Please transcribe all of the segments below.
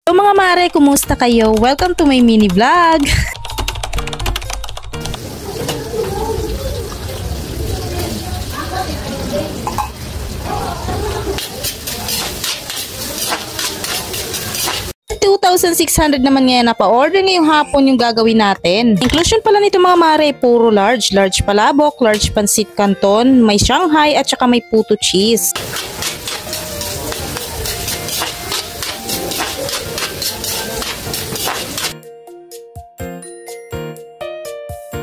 So mga mare, kumusta kayo? Welcome to my mini vlog! $2,600 naman ngayon napa-order ngayong hapon yung gagawin natin. Inclusion pala nito mga mare, puro large palabok, large pancit canton, may Shanghai at saka may puto cheese.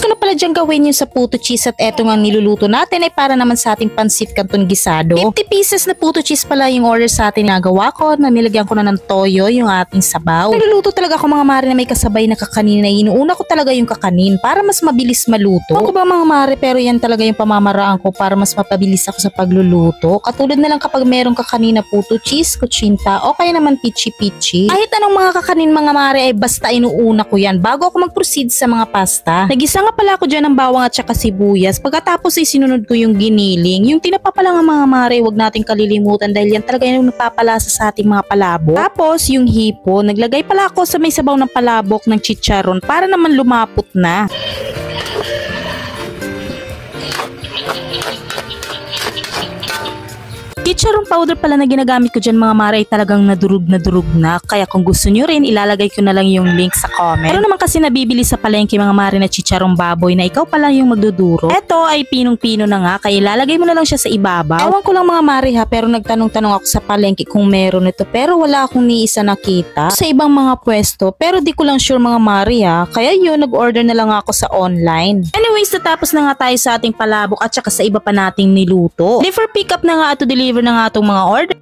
Ano pala dyan gawin yung sa puto cheese at eto nga niluluto natin ay para naman sa ating pancit canton gisado. 50 pieces na puto cheese pala yung order sa atin na nagawa ko, na nilagyan ko na ng toyo yung ating sabaw. Niluluto talaga ako mga mare na may kasabay na kakanin, na inuuna ko talaga yung kakanin para mas mabilis maluto. Ako ba mga mare, pero yan talaga yung pamamaraan ko para mas mapabilis ako sa pagluluto. Katulad na lang kapag merong kakanin na puto cheese, kutsinta o kaya naman pichi-pichi. Kahit anong mga kakanin mga mare ay basta inuuna ko yan bago ako mag-proceed sa mga pasta. Nagisa nga pala ako dyan ng bawang at saka sibuyas. Pagkatapos ay sinunod ko yung giniling. Yung tinapa pala nga mga mare, huwag natin kalilimutan dahil yan talaga yung nagpapalasa sa ating mga palabok. Tapos yung hipo, naglagay pala ako sa may sabaw ng palabok ng chicharon para naman lumapot na. Chicharon powder pala na ginagamit ko dyan mga mare ay talagang nadurog na. Kaya kung gusto nyo rin, ilalagay ko na lang yung link sa comment. Pero naman kasi nabibili sa palengke mga mare na chicharon baboy na ikaw pala yung magduduro. Eto ay pinong-pino na nga, kaya ilalagay mo na lang siya sa ibabaw. Ewan ko lang mga mare ha, pero nagtanong-tanong ako sa palengke kung meron ito. Pero wala akong ni isa nakita sa ibang mga pwesto. Pero di ko lang sure mga mare ha, kaya yun, nag-order na lang ako sa online. Anyways, natapos na nga tayo sa ating palabok at saka sa iba pa nating niluto. Deliver pick up na nga at to deliver na nga itong mga order.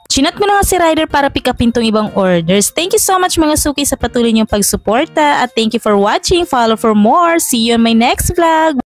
Chinat ko na nga si rider para pick upin tong ibang orders. Thank you so much mga suki sa patuloy niyong pagsuporta at thank you for watching. Follow for more. See you on my next vlog.